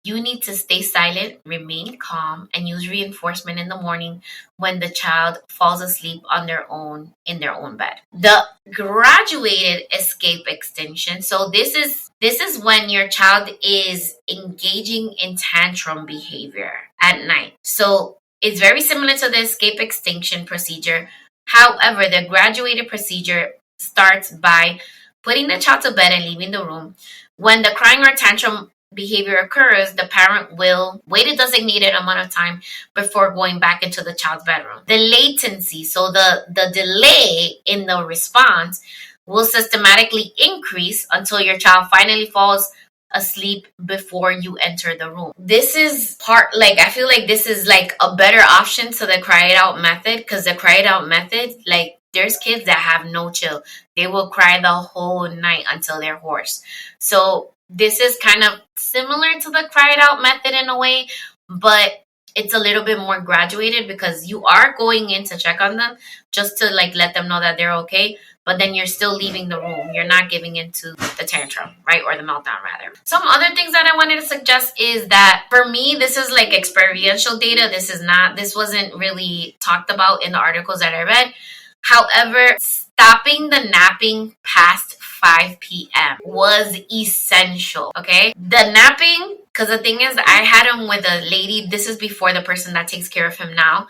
you need to stay silent, remain calm, and use reinforcement in the morning when the child falls asleep on their own in their own bed. The graduated escape extinction. So this is when your child is engaging in tantrum behavior at night. So it's very similar to the escape extinction procedure. However, the graduated procedure starts by putting the child to bed and leaving the room. When the crying or tantrum behavior occurs, the parent will wait a designated amount of time before going back into the child's bedroom. The latency, so the delay in the response, will systematically increase until your child finally falls asleep before you enter the room. This is part, like, I feel like this is like a better option to the cry it out method, because the cry it out method, like, there's kids that have no chill. They will cry the whole night until they're hoarse. So this is kind of similar to the cry it out method in a way, but it's a little bit more graduated, because you are going in to check on them just to like let them know that they're okay, but then you're still leaving the room. You're not giving into the tantrum, right? Or the meltdown, rather. Some other things that I wanted to suggest is that for me, this is like experiential data. This wasn't really talked about in the articles that I read. However, stopping the napping past 5 p.m. was essential, okay? The napping, because the thing is, I had him with a lady. This is before the person that takes care of him now.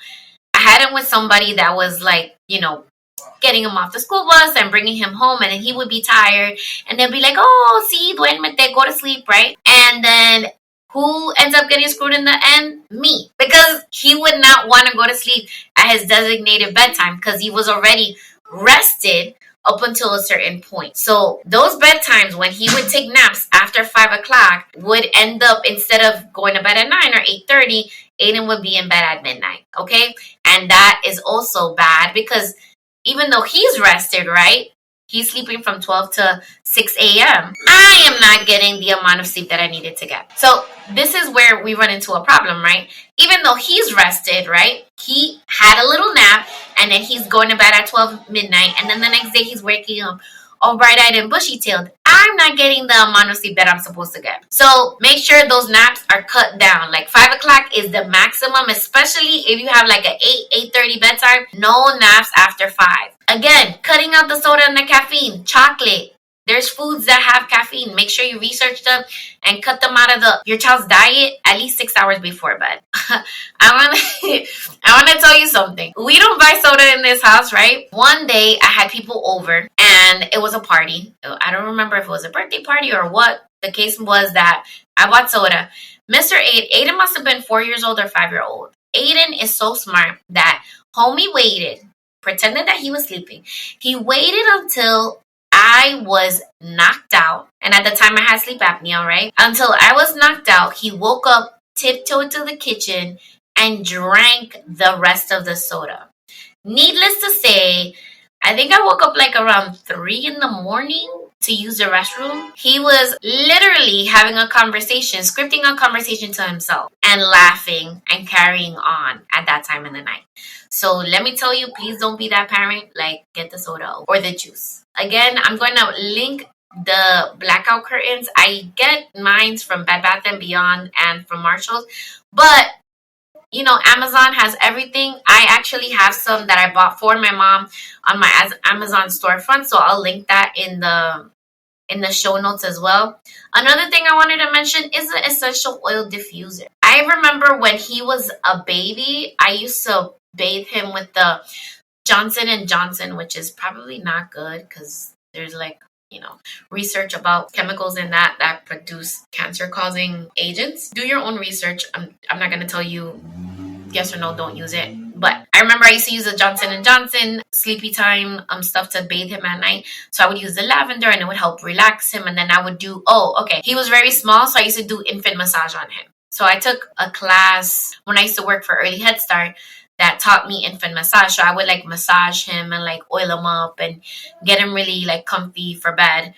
I had him with somebody that was like, getting him off the school bus and bringing him home, and then he would be tired, and they'd be like, oh, see, duérmete, go to sleep, right? And then who ends up getting screwed in the end? Me. Because he would not want to go to sleep at his designated bedtime, because he was already rested up until a certain point. So those bedtimes when he would take naps after 5 o'clock would end up, instead of going to bed at 9 or 8:30, Aiden would be in bed at midnight, okay? And that is also bad, because even though he's rested, right? He's sleeping from 12 to 6 a.m. I am not getting the amount of sleep that I needed to get. So this is where we run into a problem, right? Even though he's rested, right? He had a little nap, and then he's going to bed at 12 midnight, and then the next day he's waking up all bright-eyed and bushy-tailed. I'm not getting the amount of sleep that I'm supposed to get. So make sure those naps are cut down. Like 5 o'clock is the maximum, especially if you have like an 8:30 bedtime. No naps after 5. Again, cutting out the soda and the caffeine, chocolate. There's foods that have caffeine. Make sure you research them and cut them out of your child's diet at least 6 hours before bed. I want to tell you something. We don't buy soda in this house, right? One day I had people over and it was a party. I don't remember if it was a birthday party or what. The case was that I bought soda. Mr. Aiden must have been 4 years old or 5-year-old. Aiden is so smart that homie waited, pretended that he was sleeping. He waited until I was knocked out. And at the time I had sleep apnea, right? Until I was knocked out, he woke up, tiptoed to the kitchen, and drank the rest of the soda. Needless to say, I think I woke up like around 3 in the morning to use the restroom. He was literally having a conversation, scripting a conversation to himself, and laughing and carrying on at that time in the night. So let me tell you, please don't be that parent. Like, get the soda or the juice. Again, I'm going to link the blackout curtains. I get mine from Bed Bath & Beyond and from Marshalls. But, Amazon has everything. I actually have some that I bought for my mom on my Amazon storefront. So I'll link that in the show notes as well. Another thing I wanted to mention is the essential oil diffuser. I remember when he was a baby, I used to bathe him with the Johnson & Johnson, which is probably not good because there's research about chemicals in that produce cancer-causing agents. Do your own research. I'm not going to tell you yes or no, don't use it. But I remember I used to use the Johnson & Johnson sleepy time stuff to bathe him at night. So I would use the lavender and it would help relax him. And then I would do, he was very small, so I used to do infant massage on him. So I took a class when I used to work for Early Head Start that taught me infant massage. So I would massage him and oil him up and get him really comfy for bed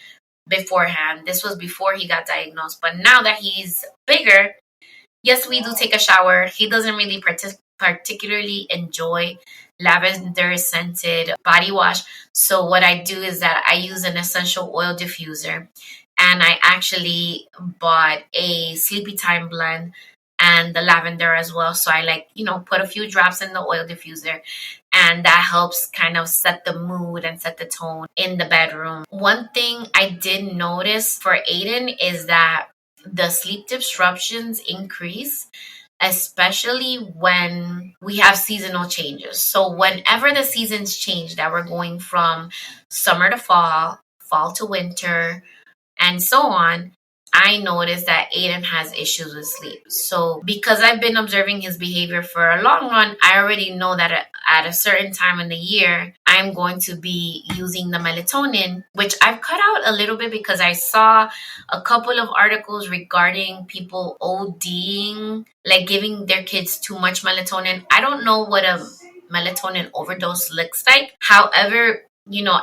beforehand. This was before he got diagnosed. But now that he's bigger, yes, we do take a shower. He doesn't really particularly enjoy lavender scented body wash. So what I do is that I use an essential oil diffuser, and I actually bought a sleepy time blend and the lavender as well. So I put a few drops in the oil diffuser, and that helps kind of set the mood and set the tone in the bedroom. One thing I did notice for Aiden is that the sleep disruptions increase, especially when we have seasonal changes. So whenever the seasons change, that we're going from summer to fall, fall to winter, and so on, I noticed that Aiden has issues with sleep. So because I've been observing his behavior for a long run, I already know that at a certain time in the year, I'm going to be using the melatonin, which I've cut out a little bit because I saw a couple of articles regarding people ODing, like giving their kids too much melatonin. I don't know what a melatonin overdose looks like. However,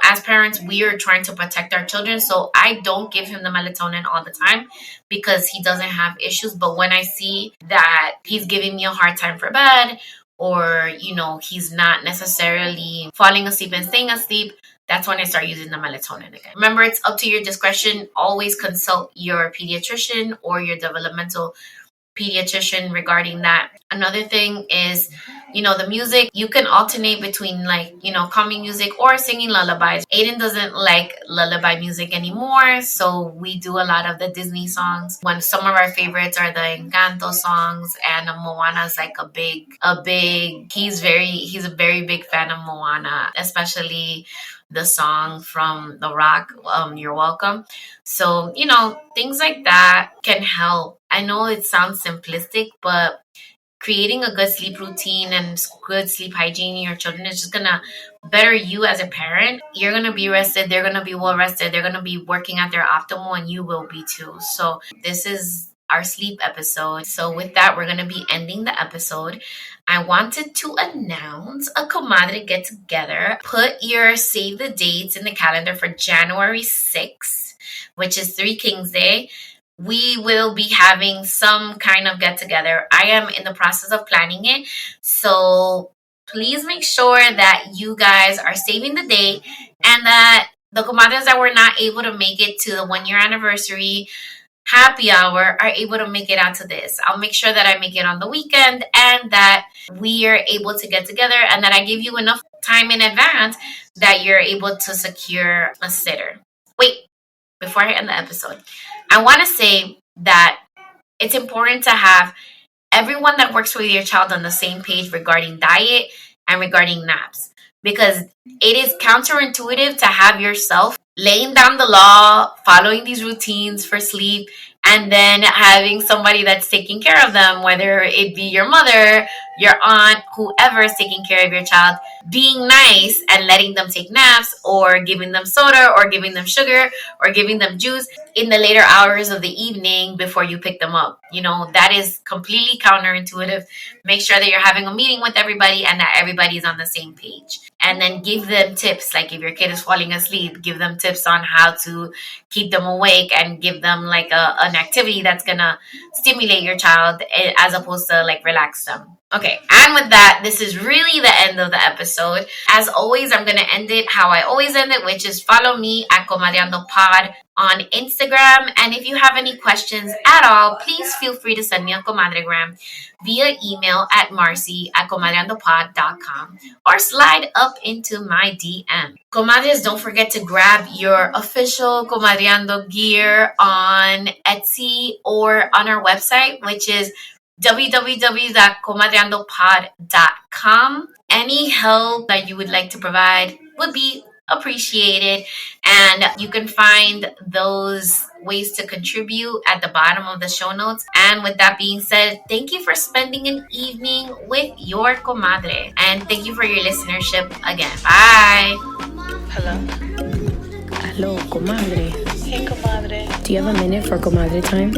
as parents, we are trying to protect our children. So I don't give him the melatonin all the time because he doesn't have issues. But when I see that he's giving me a hard time for bed, or, he's not necessarily falling asleep and staying asleep, that's when I start using the melatonin again. Remember, it's up to your discretion. Always consult your pediatrician or your developmental pediatrician regarding that. Another thing is, the music. You can alternate between calming music or singing lullabies. Aiden doesn't like lullaby music anymore, so we do a lot of the Disney songs. When some of our favorites are the Encanto songs, and Moana is like he's a very big fan of Moana, especially the song from The Rock, You're Welcome. So, things like that can help. I know it sounds simplistic, but creating a good sleep routine and good sleep hygiene in your children is just going to better you as a parent. You're going to be rested. They're going to be well rested. They're going to be working at their optimal, and you will be too. So this is our sleep episode. So with that, we're going to be ending the episode. I wanted to announce a Comadre get together. Save the dates in the calendar for January 6th, which is Three Kings Day. We will be having some kind of get together. I am in the process of planning it. So please make sure that you guys are saving the date, and that the comadres that were not able to make it to the 1 year anniversary happy hour are able to make it out to this. I'll make sure that I make it on the weekend, and that we are able to get together, and that I give you enough time in advance that you're able to secure a sitter. Wait, before I end the episode, I want to say that it's important to have everyone that works with your child on the same page regarding diet and regarding naps, because it is counterintuitive to have yourself laying down the law, following these routines for sleep, and then having somebody that's taking care of them, whether it be your mother, your aunt, whoever is taking care of your child, being nice and letting them take naps, or giving them soda, or giving them sugar, or giving them juice in the later hours of the evening before you pick them up. That is completely counterintuitive. Make sure that you're having a meeting with everybody and that everybody's on the same page. And then give them tips. Like if your kid is falling asleep, give them tips on how to keep them awake, and give them like an activity that's going to stimulate your child as opposed to relax them. Okay, and with that, this is really the end of the episode. As always, I'm going to end it how I always end it, which is follow me at Comadreando Pod on Instagram. And if you have any questions at all, please feel free to send me a Comadre-Gram via email at Marcy at comadreandopod.com, or slide up into my DM. Comadres, don't forget to grab your official Comadreando gear on Etsy or on our website, which is www.comadreandopod.com. Any help that you would like to provide would be appreciated, and you can find those ways to contribute at the bottom of the show notes. And with that being said, thank you for spending an evening with your comadre, and thank you for your listenership again. Bye. Hello, comadre. Hey, comadre. Do you have a minute for comadre time?